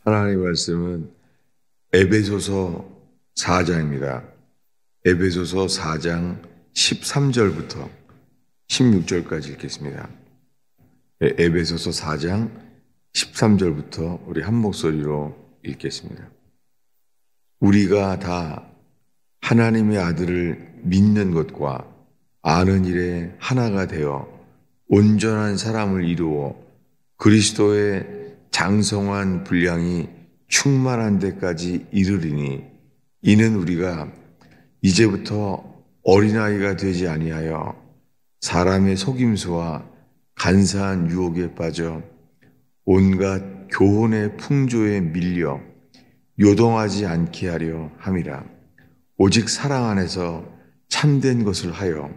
하나님의 말씀은 에베소서 4장입니다. 에베소서 4장 13절부터 16절까지 읽겠습니다. 에베소서 4장 13절부터 우리 한 목소리로 읽겠습니다. 우리가 다 하나님의 아들을 믿는 것과 아는 일에 하나가 되어 온전한 사람을 이루어 그리스도의 장성한 분량이 충만한 데까지 이르리니, 이는 우리가 이제부터 어린아이가 되지 아니하여 사람의 속임수와 간사한 유혹에 빠져 온갖 교훈의 풍조에 밀려 요동하지 않게 하려 함이라. 오직 사랑 안에서 참된 것을 하여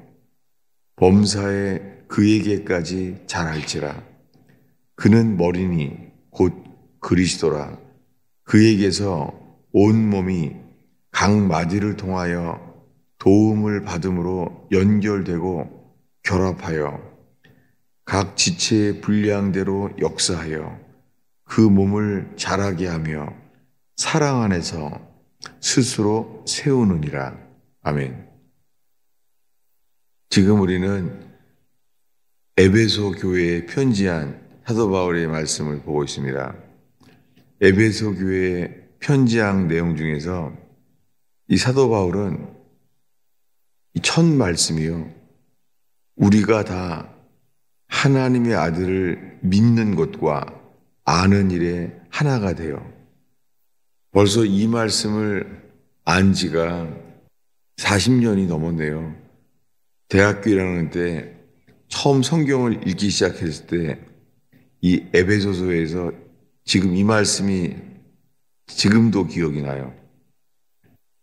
범사에 그에게까지 자랄지라. 그는 머리니 곧 그리스도라. 그에게서 온 몸이 각 마디를 통하여 도움을 받음으로 연결되고 결합하여 각 지체의 분량대로 역사하여 그 몸을 자라게 하며 사랑 안에서 스스로 세우느니라. 아멘. 지금 우리는 에베소 교회에 편지한 사도 바울의 말씀을 보고 있습니다. 에베소 교회의 편지한 내용 중에서 이 사도 바울은 이 첫 말씀이요, 우리가 다 하나님의 아들을 믿는 것과 아는 일에 하나가 되어, 벌써 이 말씀을 안 지가 40년이 넘었네요. 대학교 1학년 때 처음 성경을 읽기 시작했을 때 이 에베소서에서 지금 이 말씀이 지금도 기억이 나요.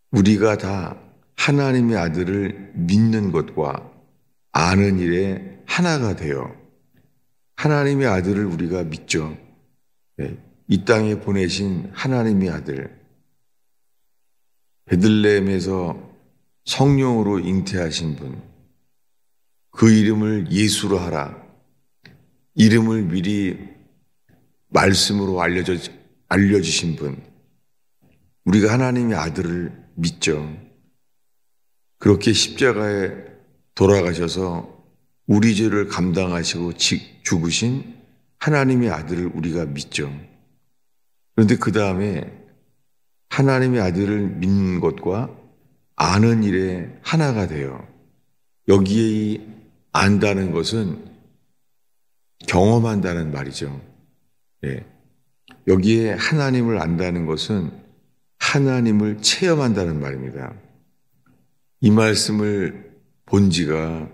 우리가 다 하나님의 아들을 믿는 것과 아는 일에 하나가 되어, 하나님의 아들을 우리가 믿죠. 이 땅에 보내신 하나님의 아들, 베들레헴에서 성령으로 잉태하신 분, 그 이름을 예수로 하라. 이름을 미리 말씀으로 알려주신 분, 우리가 하나님의 아들을 믿죠. 그렇게 십자가에 돌아가셔서 우리 죄를 감당하시고 죽으신 하나님의 아들을 우리가 믿죠. 그런데 그 다음에 하나님의 아들을 믿는 것과 아는 일에 하나가 돼요. 여기에 안다는 것은 경험한다는 말이죠. 여기에 하나님을 안다는 것은 하나님을 체험한다는 말입니다. 이 말씀을 본 지가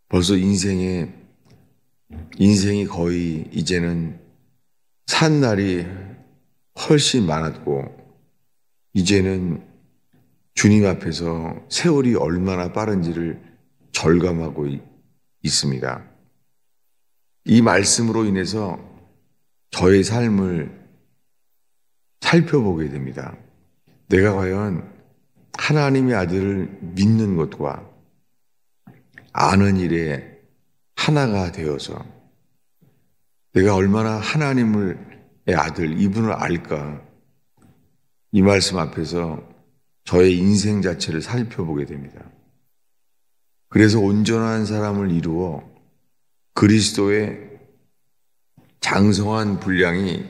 벌써 인생이 거의 이제는 산 날이 훨씬 많았고, 이제는 주님 앞에서 세월이 얼마나 빠른지를 절감하고 있습니다. 이 말씀으로 인해서 저의 삶을 살펴보게 됩니다. 내가 과연 하나님의 아들을 믿는 것과 아는 일에 하나가 되어서 내가 얼마나 하나님의 아들, 이분을 알까? 이 말씀 앞에서 저의 인생 자체를 살펴보게 됩니다. 그래서 온전한 사람을 이루어 그리스도의 장성한 분량이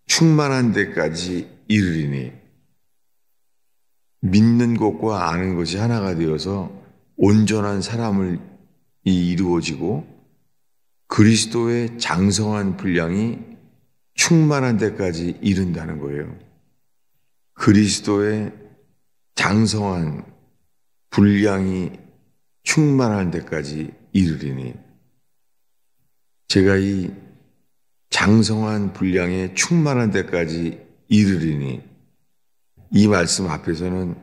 충만한 데까지 이르리니, 믿는 것과 아는 것이 하나가 되어서 온전한 사람을 이루어지고 그리스도의 장성한 분량이 충만한 데까지 이른다는 거예요. 그리스도의 장성한 분량이 충만한 데까지 이르리니, 제가 이 장성한 분량에 충만한 데까지 이르리니, 이 말씀 앞에서는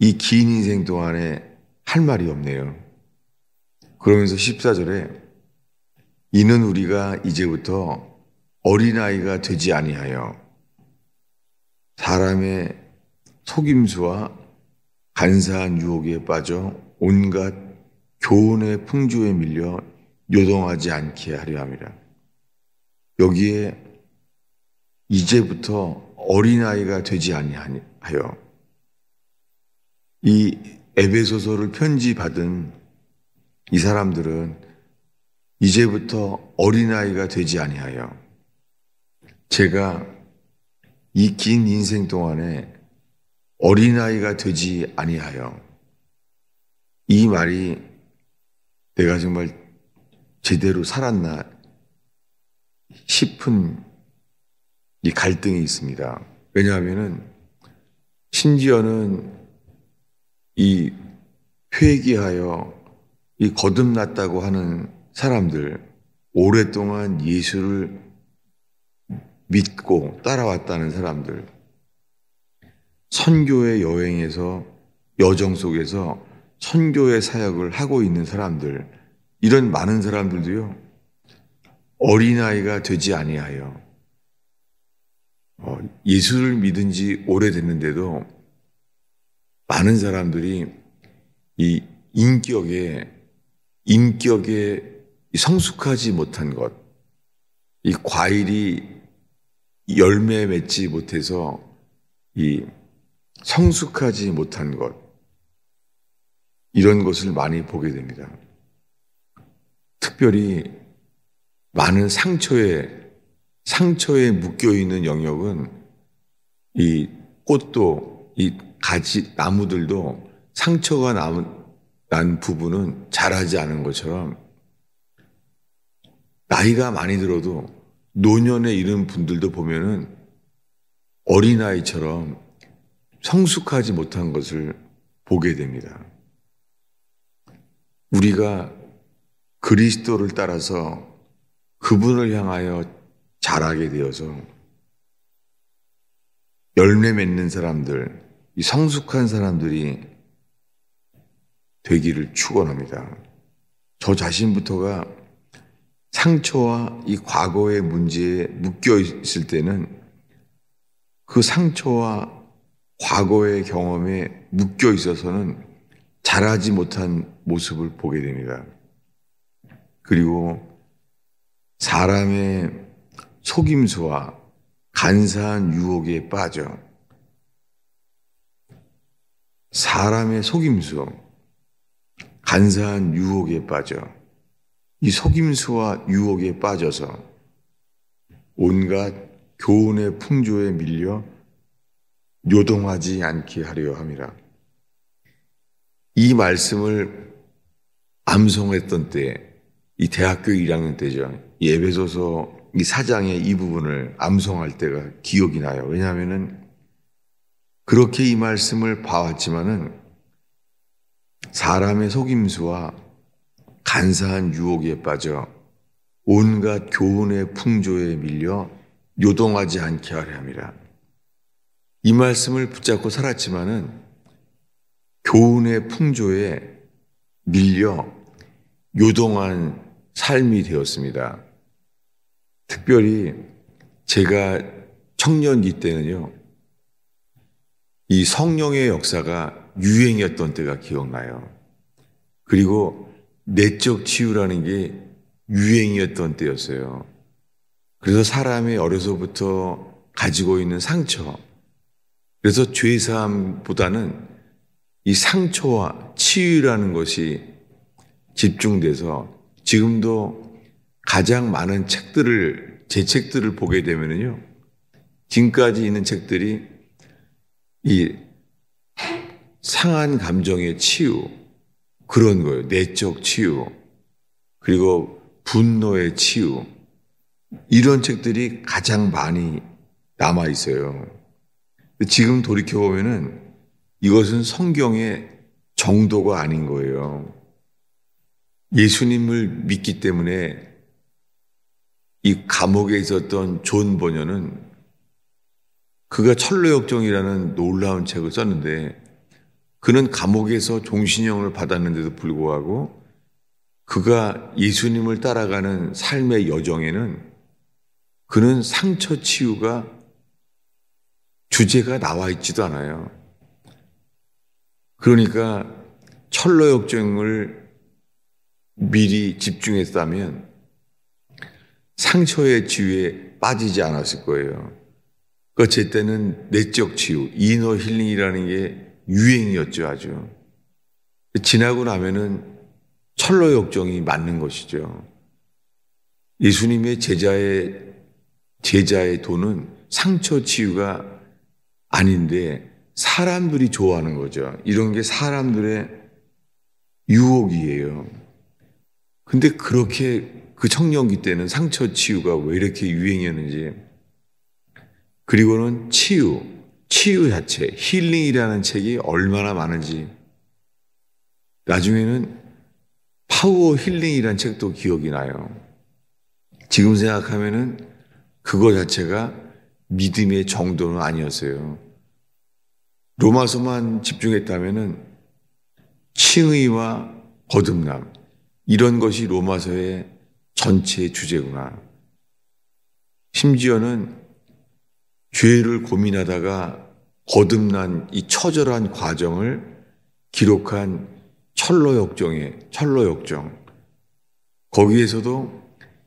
이 긴 인생 동안에 할 말이 없네요. 그러면서 14절에 이는 우리가 이제부터 어린아이가 되지 아니하여 사람의 속임수와 간사한 유혹에 빠져 온갖 교훈의 풍조에 밀려 요동하지 않게 하려 함이라. 여기에 이제부터 어린아이가 되지 아니하여. 이 에베소서를 편지받은 이 사람들은 이제부터 어린아이가 되지 아니하여. 제가 이 긴 인생 동안에 어린아이가 되지 아니하여. 이 말이 내가 정말 제대로 살았나 싶은 이 갈등이 있습니다. 왜냐하면은 심지어는 이 회개하여 이 거듭났다고 하는 사람들, 오랫동안 예수를 믿고 따라왔다는 사람들, 선교의 여행에서 여정 속에서 선교의 사역을 하고 있는 사람들, 이런 많은 사람들도요, 어린아이가 되지 아니하여 예수를 믿은 지 오래됐는데도 많은 사람들이 이 인격에 성숙하지 못한 것, 이 과일이 열매 맺지 못해서 이 성숙하지 못한 것, 이런 것을 많이 보게 됩니다. 특별히 많은 상처에 묶여 있는 영역은 이 꽃도 이 가지 나무들도 상처가 난 부분은 자라지 않은 것처럼 나이가 많이 들어도 노년에 이른 분들도 보면은 어린아이처럼 성숙하지 못한 것을 보게 됩니다. 우리가 그리스도를 따라서 그분을 향하여 자라게 되어서 열매 맺는 사람들, 이 성숙한 사람들이 되기를 축원합니다. 저 자신부터가 상처와 이 과거의 문제에 묶여 있을 때는 그 상처와 과거의 경험에 묶여 있어서는 자라지 못한 모습을 보게 됩니다. 그리고 사람의 속임수와 간사한 유혹에 빠져 사람의 속임수, 간사한 유혹에 빠져 이 속임수와 유혹에 빠져서 온갖 교훈의 풍조에 밀려 요동하지 않게 하려 함이라. 이 말씀을 암송했던 때, 이 대학교 1학년 때죠. 이 에베소서 이 4장의 이 부분을 암송할 때가 기억이 나요. 왜냐하면은 그렇게 이 말씀을 봐왔지만은 사람의 속임수와 간사한 유혹에 빠져 온갖 교훈의 풍조에 밀려 요동하지 않게 하려 함이라. 이 말씀을 붙잡고 살았지만은 교훈의 풍조에 밀려 요동한 삶이 되었습니다. 특별히 제가 청년기 때는요, 이 성령의 역사가 유행이었던 때가 기억나요. 그리고 내적 치유라는 게 유행이었던 때였어요. 그래서 사람이 어려서부터 가지고 있는 상처, 그래서 죄사함보다는 이 상처와 치유라는 것이 집중돼서 지금도 가장 많은 제 책들을 보게 되면요, 지금까지 있는 책들이 이 상한 감정의 치유, 그런 거예요. 내적 치유, 그리고 분노의 치유, 이런 책들이 가장 많이 남아 있어요. 지금 돌이켜보면은 이것은 성경의 정도가 아닌 거예요. 예수님을 믿기 때문에 이 감옥에 있었던 존 버녀는 그가 철로역정이라는 놀라운 책을 썼는데, 그는 감옥에서 종신형을 받았는데도 불구하고 그가 예수님을 따라가는 삶의 여정에는 그는 상처 치유가 주제가 나와 있지도 않아요. 그러니까 철로역정을 미리 집중했다면 상처의 치유에 빠지지 않았을 거예요. 그 제 때는 내적 치유, 이너 힐링이라는 게 유행이었죠, 아주. 지나고 나면은 철로 역정이 맞는 것이죠. 예수님의 제자의 도는 상처 치유가 아닌데 사람들이 좋아하는 거죠. 이런 게 사람들의 유혹이에요. 근데 그렇게 그 청년기 때는 상처 치유가 왜 이렇게 유행이었는지. 그리고는 치유 자체, 힐링이라는 책이 얼마나 많은지. 나중에는 파워 힐링이라는 책도 기억이 나요. 지금 생각하면은 그거 자체가 믿음의 정도는 아니었어요. 로마서만 집중했다면은 칭의와 거듭남, 이런 것이 로마서의 전체 주제구나. 심지어는 죄를 고민하다가 거듭난 이 처절한 과정을 기록한 철로 역정. 거기에서도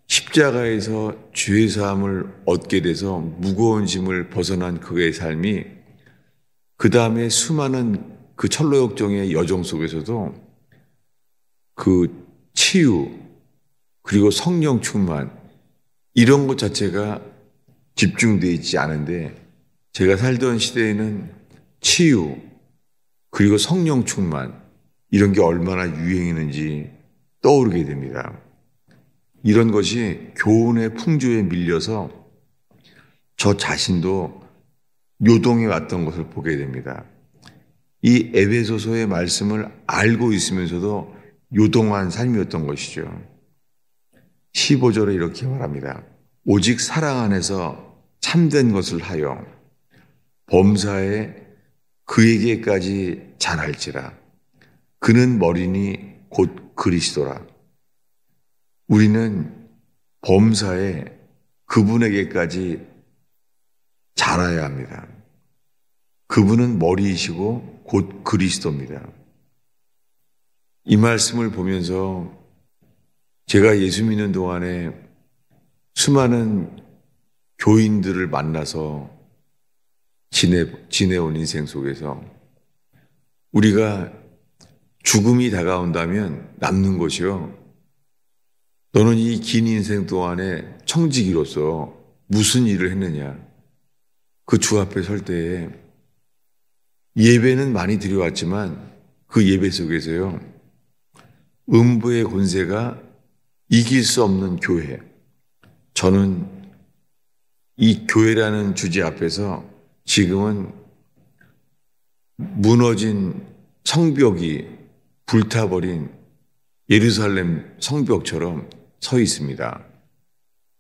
십자가에서 죄 사함을 얻게 돼서 무거운 짐을 벗어난 그의 삶이 그 다음에 수많은 그 철로 역정의 여정 속에서도 그 치유 그리고 성령 충만 이런 것 자체가 집중되어 있지 않은데 제가 살던 시대에는 치유 그리고 성령 충만 이런 게 얼마나 유행했는지 떠오르게 됩니다. 이런 것이 교훈의 풍조에 밀려서 저 자신도 요동해 왔던 것을 보게 됩니다. 이 에베소서의 말씀을 알고 있으면서도 요동한 삶이었던 것이죠. 15절에 이렇게 말합니다. 오직 사랑 안에서 참된 것을 하여 범사에 그에게까지 자랄지라. 그는 머리니 곧 그리스도라. 우리는 범사에 그분에게까지 자라야 합니다. 그분은 머리이시고 곧 그리스도입니다. 이 말씀을 보면서 제가 예수 믿는 동안에 수많은 교인들을 만나서 지내온 인생 속에서 우리가 죽음이 다가온다면 남는 것이요. 너는 이 긴 인생 동안에 청지기로서 무슨 일을 했느냐. 그 주 앞에 설 때에 예배는 많이 드려왔지만 그 예배 속에서요. 음부의 권세가 이길 수 없는 교회. 저는 이 교회라는 주제 앞에서 지금은 무너진 성벽이 불타버린 예루살렘 성벽처럼 서 있습니다.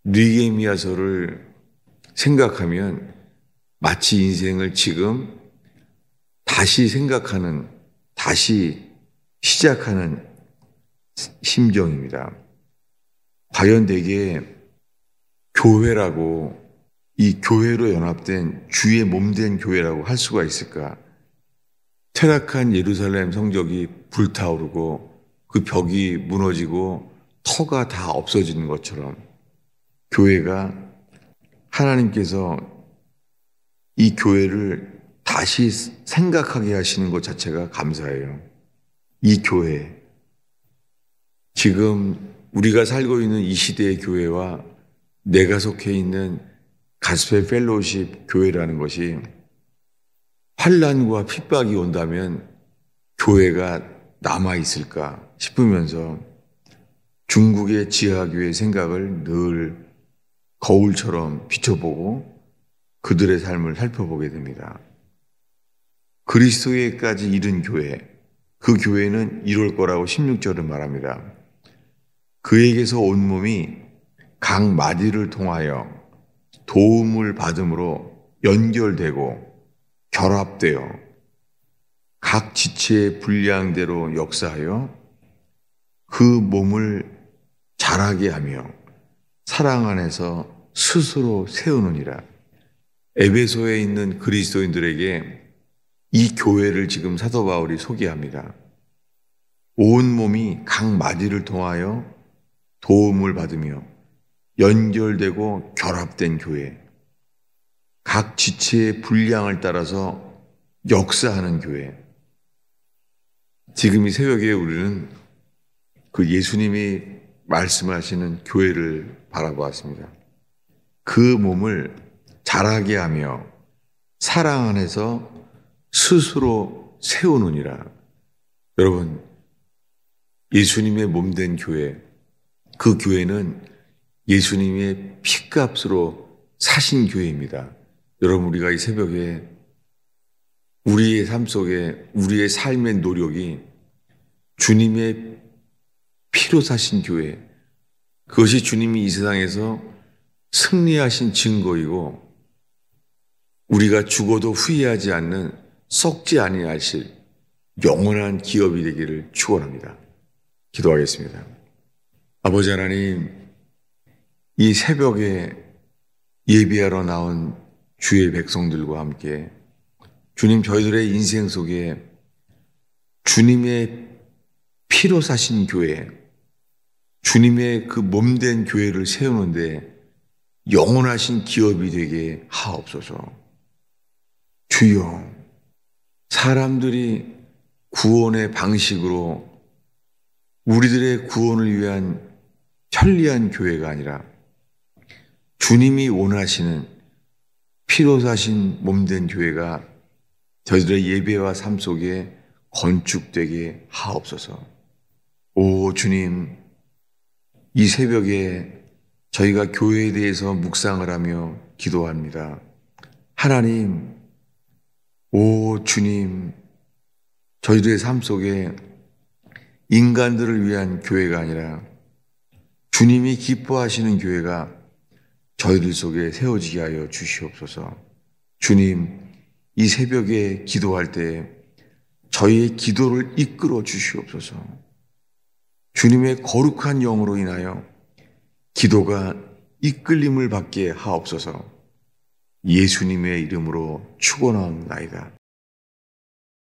느헤미야서를 생각하면 마치 인생을 지금 다시 생각하는, 다시 시작하는 심정입니다. 과연 내게 교회라고, 이 교회로 연합된 주의 몸된 교회라고 할 수가 있을까? 퇴락한 예루살렘 성벽이 불타오르고 그 벽이 무너지고 터가 다 없어지는 것처럼 교회가 하나님께서 이 교회를 다시 생각하게 하시는 것 자체가 감사해요. 이 교회, 지금 우리가 살고 있는 이 시대의 교회와 내가 속해 있는 가스펠 펠로우십 교회라는 것이 환난과 핍박이 온다면 교회가 남아있을까 싶으면서 중국의 지하교회 생각을 늘 거울처럼 비춰보고 그들의 삶을 살펴보게 됩니다. 그리스도에까지 이른 교회, 그 교회는 이룰 거라고 16절은 말합니다. 그에게서 온 몸이 각 마디를 통하여 도움을 받음으로 연결되고 결합되어 각 지체의 분량대로 역사하여 그 몸을 자라게 하며 사랑 안에서 스스로 세우느니라. 에베소에 있는 그리스도인들에게 이 교회를 지금 사도 바울이 소개합니다. 온 몸이 각 마디를 통하여 도움을 받으며 연결되고 결합된 교회. 각 지체의 분량을 따라서 역사하는 교회. 지금 이 새벽에 우리는 그 예수님이 말씀하시는 교회를 바라보았습니다. 그 몸을 자라게 하며 사랑 안에서 스스로 세우느니라. 여러분, 예수님의 몸된 교회, 그 교회는 예수님의 피값으로 사신 교회입니다. 여러분, 우리가 이 새벽에 우리의 삶 속에 우리의 삶의 노력이 주님의 피로 사신 교회, 그것이 주님이 이 세상에서 승리하신 증거이고 우리가 죽어도 후회하지 않는 썩지 아니하실 영원한 기업이 되기를 축원합니다. 기도하겠습니다. 아버지 하나님, 이 새벽에 예배하러 나온 주의 백성들과 함께 주님, 저희들의 인생 속에 주님의 피로 사신 교회, 주님의 그 몸된 교회를 세우는데 영원하신 기업이 되게 하옵소서. 주여, 사람들이 구원의 방식으로 우리들의 구원을 위한 편리한 교회가 아니라 주님이 원하시는 피로 사신 몸된 교회가 저희들의 예배와 삶 속에 건축되게 하옵소서. 오 주님, 이 새벽에 저희가 교회에 대해서 묵상을 하며 기도합니다. 하나님, 오 주님, 저희들의 삶 속에 인간들을 위한 교회가 아니라 주님이 기뻐하시는 교회가 저희들 속에 세워지게 하여 주시옵소서. 주님, 이 새벽에 기도할 때 저희의 기도를 이끌어 주시옵소서. 주님의 거룩한 영으로 인하여 기도가 이끌림을 받게 하옵소서. 예수님의 이름으로 축원하옵나이다.